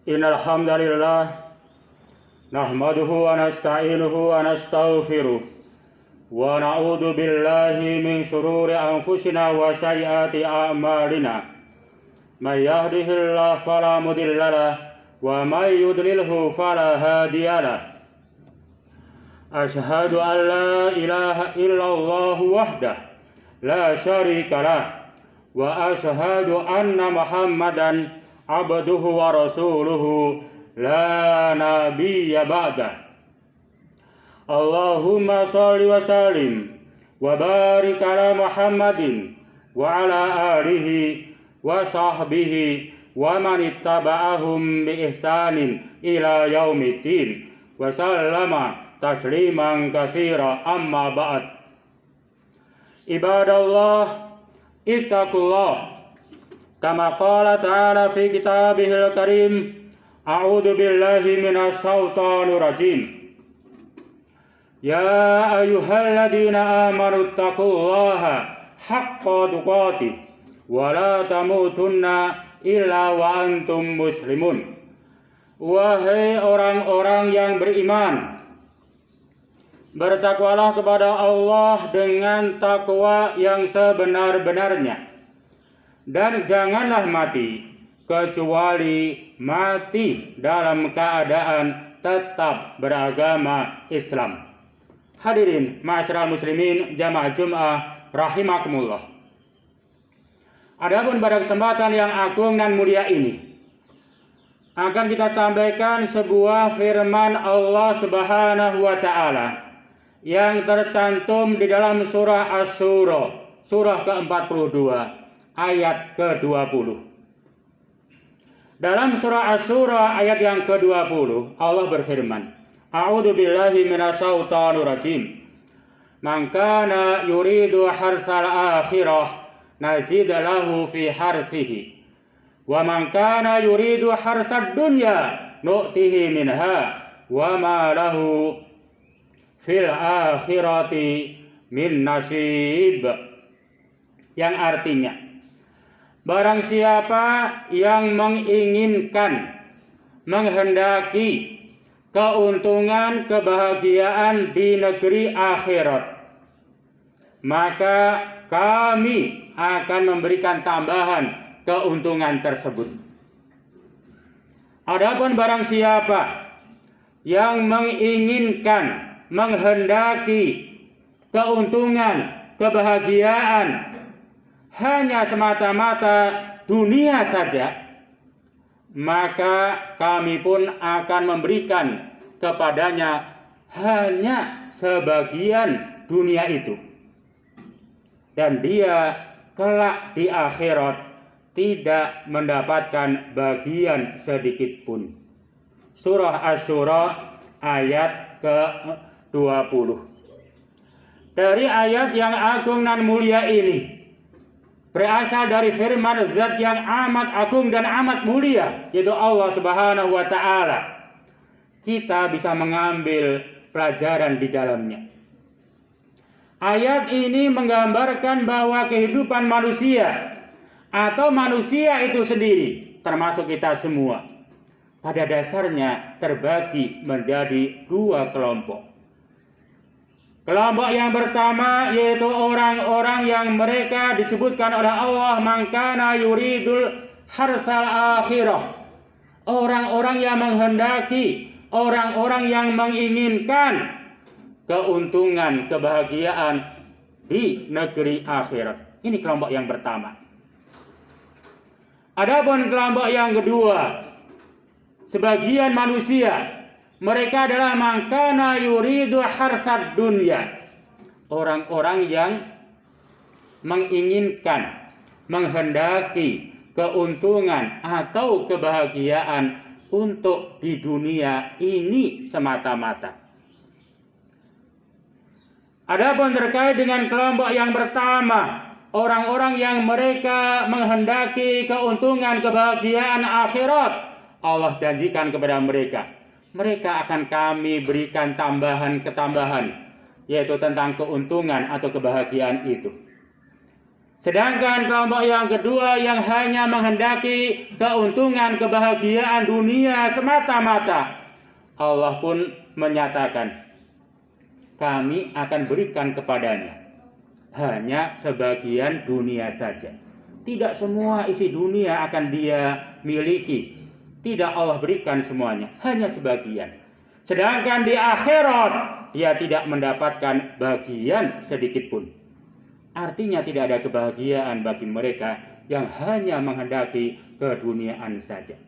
Innal hamdalillah nahmaduhu wa nasta'inuhu wa nastaghfiruh wa na'udzu billahi min shururi anfusina wa sayyiati a'malina. May yahdihillahu fala mudilla lahu wa may yudlilhu fala hadiyalah. Ashhadu an la ilaha illallah wahdahu la syarika lah wa ashhadu anna Muhammadan abduhu wa rasuluhu la nabiyya ba'dah. Allahumma shalli wa sallim wa barik ala Muhammadin wa ala alihi wa sahbihi wa man ittaba'ahum bi ihsanin ila yaumiddin wa sallama tasliman katsira, amma ba'd. Ibadallah, ittaqullah kama qala ta'ala fi kitabihil karim. A'udzu billahi minasy syaithanir rajim. Ya ayyuhalladzina amanu taqullaha haqqa tuqatih wa la tamutunna illa wa antum muslimun. Wahai orang-orang yang beriman, bertakwalah kepada Allah dengan takwa yang sebenar-benarnya, dan janganlah mati kecuali mati dalam keadaan tetap beragama Islam. Hadirin ma'asyiral muslimin jamaah Jum'ah rahimakumullah. Adapun pada kesempatan yang agung dan mulia ini akan kita sampaikan sebuah firman Allah Subhanahu wa taala yang tercantum di dalam surah Asy-Syura, surah ke-42 ayat ke-20. Dalam surah Asy-Syura ayat yang ke-20 Allah berfirman, A'udzu billahi minasy syaithanir rajim. Man kana yuridu harsal akhirah nazid lahu fi harsihi wa man kana yuridu harsad dunya nu'tihi minha wa ma lahu fil akhirati min nasib. Yang artinya, barang siapa yang menginginkan, menghendaki keuntungan, kebahagiaan di negeri akhirat, maka kami akan memberikan tambahan keuntungan tersebut. Adapun barang siapa yang menginginkan, menghendaki keuntungan, kebahagiaan hanya semata-mata dunia saja, maka kami pun akan memberikan kepadanya hanya sebagian dunia itu, dan dia kelak di akhirat tidak mendapatkan bagian sedikit pun. Surah Asy-Syura ayat ke-20. Dari ayat yang agung dan mulia ini berasal dari firman Zat yang amat agung dan amat mulia, yaitu Allah Subhanahu wa taala. Kita bisa mengambil pelajaran di dalamnya. Ayat ini menggambarkan bahwa kehidupan manusia atau manusia itu sendiri, termasuk kita semua, pada dasarnya terbagi menjadi dua kelompok. Kelompok yang pertama yaitu orang-orang yang mereka disebutkan oleh Allah man kana yuridul harsal akhirah. Orang-orang yang menghendaki, orang-orang yang menginginkan keuntungan, kebahagiaan di negeri akhirat. Ini kelompok yang pertama. Adapun kelompok yang kedua, sebagian manusia, mereka adalah man kana yuridu harsad dunya. Orang-orang yang menginginkan, menghendaki keuntungan atau kebahagiaan untuk di dunia ini semata-mata. Adapun terkait dengan kelompok yang pertama, orang-orang yang mereka menghendaki keuntungan, kebahagiaan akhirat, Allah janjikan kepada mereka akan kami berikan tambahan-ketambahan, yaitu tentang keuntungan atau kebahagiaan itu. Sedangkan kelompok yang kedua yang hanya menghendaki keuntungan, kebahagiaan dunia semata-mata, Allah pun menyatakan, kami akan berikan kepadanya hanya sebagian dunia saja. Tidak semua isi dunia akan dia miliki. Tidak Allah berikan semuanya, hanya sebagian. Sedangkan di akhirat dia tidak mendapatkan bagian sedikit pun. Artinya tidak ada kebahagiaan bagi mereka yang hanya menghendaki keduniaan saja.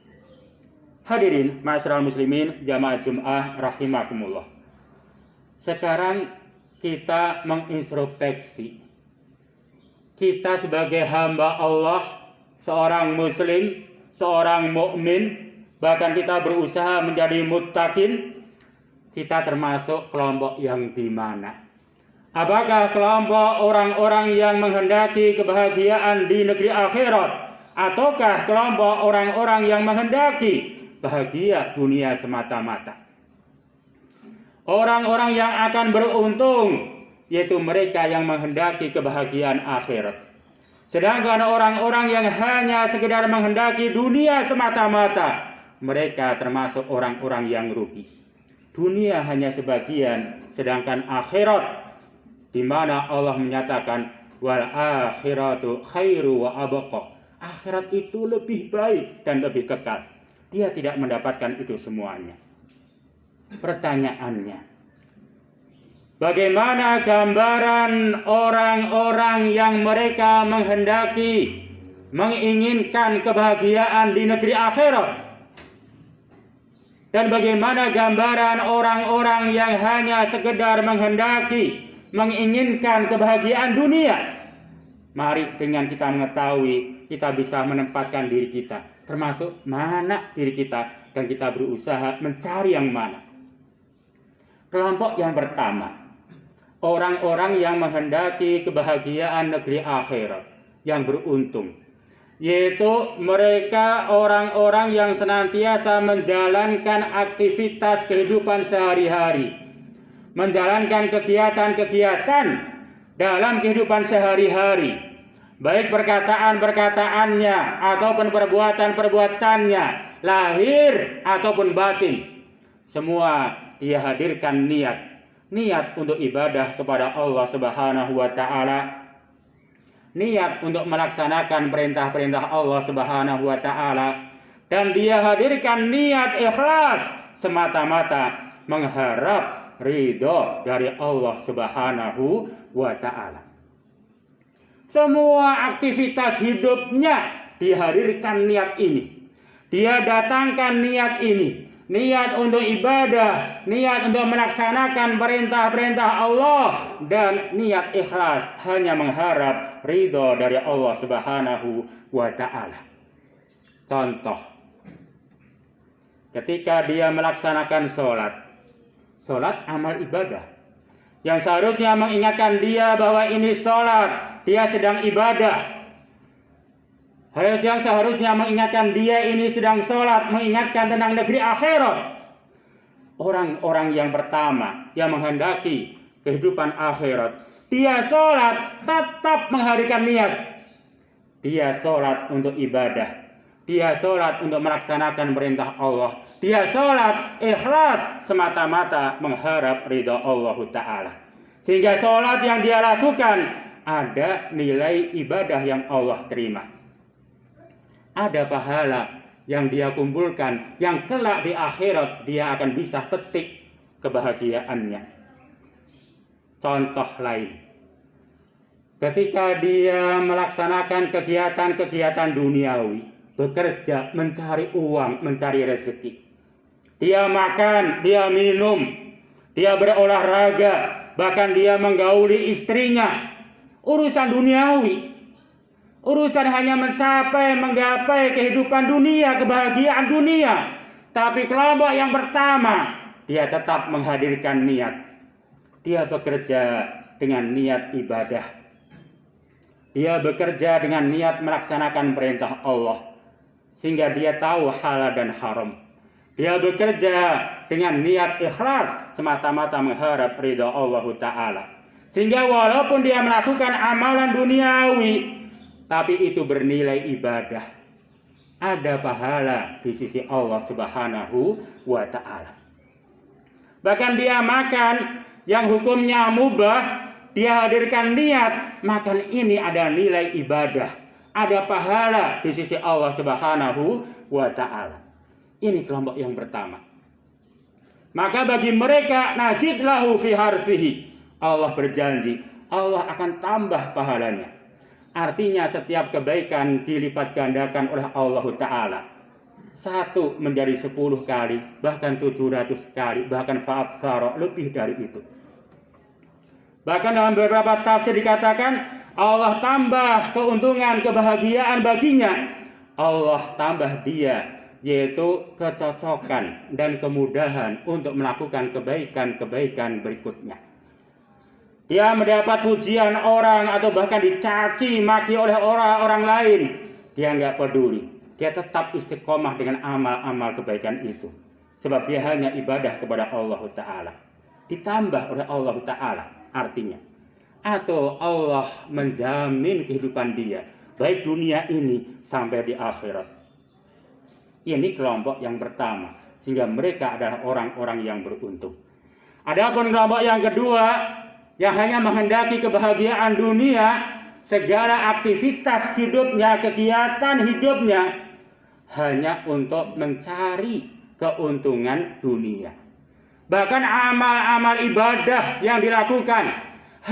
Hadirin ma'asyiral muslimin jamaah Jum'ah rahimakumullah. Sekarang kita mengintrospeksi. Kita sebagai hamba Allah, seorang muslim, seorang mukmin, bahkan kita berusaha menjadi muttaqin, kita termasuk kelompok yang di mana? Apakah kelompok orang-orang yang menghendaki kebahagiaan di negeri akhirat, ataukah kelompok orang-orang yang menghendaki bahagia dunia semata-mata? Orang-orang yang akan beruntung yaitu mereka yang menghendaki kebahagiaan akhirat. Sedangkan orang-orang yang hanya sekedar menghendaki dunia semata-mata, mereka termasuk orang-orang yang rugi. Dunia hanya sebagian, sedangkan akhirat, di mana Allah menyatakan wal akhiratu khairu wa abqa. Akhirat itu lebih baik dan lebih kekal. Dia tidak mendapatkan itu semuanya. Pertanyaannya, bagaimana gambaran orang-orang yang mereka menghendaki, menginginkan kebahagiaan di negeri akhirat? Dan bagaimana gambaran orang-orang yang hanya sekedar menghendaki, menginginkan kebahagiaan dunia? Mari dengan kita mengetahui, kita bisa menempatkan diri kita, termasuk mana diri kita, dan kita berusaha mencari yang mana. Kelompok yang pertama, orang-orang yang menghendaki kebahagiaan negeri akhirat, yang beruntung, yaitu mereka orang-orang yang senantiasa menjalankan aktivitas kehidupan sehari-hari, menjalankan kegiatan-kegiatan dalam kehidupan sehari-hari, baik perkataan-perkataannya ataupun perbuatan-perbuatannya, lahir ataupun batin. Semua dia hadirkan niat untuk ibadah kepada Allah Subhanahu wa taala, niat untuk melaksanakan perintah-perintah Allah Subhanahu wa taala, dan dia hadirkan niat ikhlas semata-mata mengharap ridho dari Allah Subhanahu wa ta'ala. Semua aktivitas hidupnya dihadirkan niat ini. Dia datangkan niat ini. Niat untuk ibadah, niat untuk melaksanakan perintah-perintah Allah, dan niat ikhlas hanya mengharap ridho dari Allah Subhanahu wa ta'ala. Contoh, ketika dia melaksanakan sholat amal ibadah, yang seharusnya mengingatkan dia bahwa ini sholat, dia sedang ibadah. Yang seharusnya mengingatkan dia ini sedang sholat, mengingatkan tentang negeri akhirat. Orang-orang yang pertama yang menghendaki kehidupan akhirat, dia sholat tetap menghadirkan niat. Dia sholat untuk ibadah, dia sholat untuk melaksanakan perintah Allah, dia sholat ikhlas semata-mata mengharap ridha Allah Ta'ala. Sehingga sholat yang dia lakukan ada nilai ibadah yang Allah terima, ada pahala yang dia kumpulkan, yang kelak di akhirat dia akan bisa petik kebahagiaannya. Contoh lain, ketika dia melaksanakan kegiatan-kegiatan duniawi, bekerja, mencari uang, mencari rezeki, dia makan, dia minum, dia berolahraga, bahkan dia menggauli istrinya, urusan duniawi, urusan hanya menggapai kehidupan dunia, kebahagiaan dunia. Tapi kelompok yang pertama, dia tetap menghadirkan niat. Dia bekerja dengan niat ibadah, dia bekerja dengan niat melaksanakan perintah Allah, sehingga dia tahu halal dan haram. Dia bekerja dengan niat ikhlas semata-mata mengharap ridha Allah Ta'ala, sehingga walaupun dia melakukan amalan duniawi, tapi itu bernilai ibadah. Ada pahala di sisi Allah Subhanahu wa ta'ala. Bahkan dia makan yang hukumnya mubah, dia hadirkan niat, makan ini ada nilai ibadah. Ada pahala di sisi Allah Subhanahu wa ta'ala. Ini kelompok yang pertama. Maka bagi mereka nazid lahu fi harfihi. Allah berjanji, Allah akan tambah pahalanya. Artinya setiap kebaikan dilipat gandakan oleh Allah Ta'ala. 1 menjadi 10 kali, bahkan 700 kali, bahkan fa'atsara, lebih dari itu. Bahkan dalam beberapa tafsir dikatakan Allah tambah keuntungan, kebahagiaan baginya. Allah tambah dia, yaitu kecocokan dan kemudahan untuk melakukan kebaikan-kebaikan berikutnya. Dia mendapat pujian orang atau bahkan dicaci maki oleh orang lain. Dia nggak peduli. Dia tetap istiqomah dengan amal-amal kebaikan itu. Sebab dia hanya ibadah kepada Allah Ta'ala. Ditambah oleh Allah Ta'ala artinya. Atau Allah menjamin kehidupan dia. Baik dunia ini sampai di akhirat. Ini kelompok yang pertama. Sehingga mereka adalah orang-orang yang beruntung. Adapun kelompok yang kedua, yang hanya menghendaki kebahagiaan dunia, segala aktivitas hidupnya, kegiatan hidupnya hanya untuk mencari keuntungan dunia. Bahkan amal-amal ibadah yang dilakukan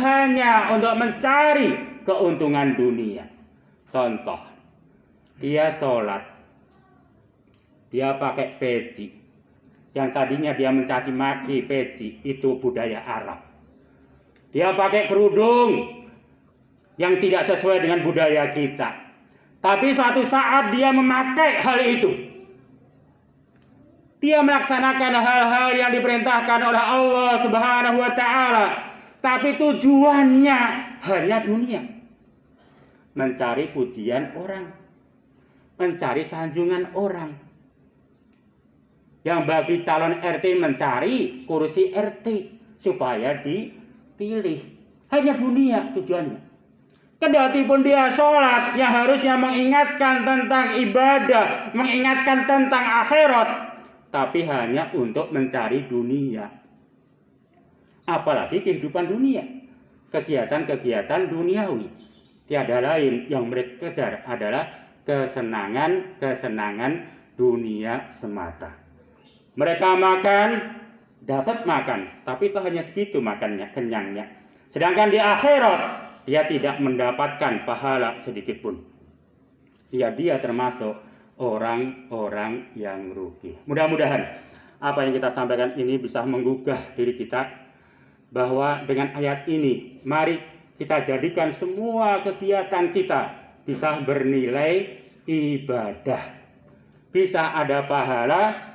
hanya untuk mencari keuntungan dunia. Contoh, dia sholat, dia pakai peci. Yang tadinya dia mencaci maki peci, itu budaya Arab. Dia pakai kerudung yang tidak sesuai dengan budaya kita. Tapi suatu saat dia memakai hal itu. Dia melaksanakan hal-hal yang diperintahkan oleh Allah Subhanahu wa ta'ala. Tapi tujuannya hanya dunia. Mencari pujian orang. Mencari sanjungan orang. Yang bagi calon RT mencari kursi RT supaya dipilih. Hanya dunia tujuannya. Kendati pun dia sholat yang harusnya mengingatkan tentang ibadah, mengingatkan tentang akhirat, tapi hanya untuk mencari dunia. Apalagi kehidupan dunia, kegiatan-kegiatan duniawi. Tiada lain yang mereka kejar adalah kesenangan dunia semata. Mereka makan, dapat makan, tapi itu hanya segitu makannya, kenyangnya. Sedangkan di akhirat, dia tidak mendapatkan pahala sedikit pun. Sehingga dia termasuk orang-orang yang rugi. Mudah-mudahan apa yang kita sampaikan ini bisa menggugah diri kita. Bahwa dengan ayat ini, mari kita jadikan semua kegiatan kita bisa bernilai ibadah. Bisa ada pahala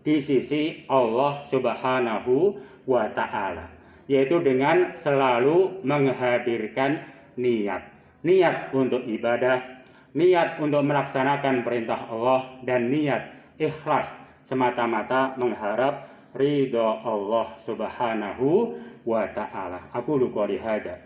di sisi Allah Subhanahu wa ta'ala. Yaitu dengan selalu menghadirkan niat. Niat untuk ibadah, niat untuk melaksanakan perintah Allah, dan niat ikhlas semata-mata mengharap ridha Allah Subhanahu wa ta'ala. Aku qouli hada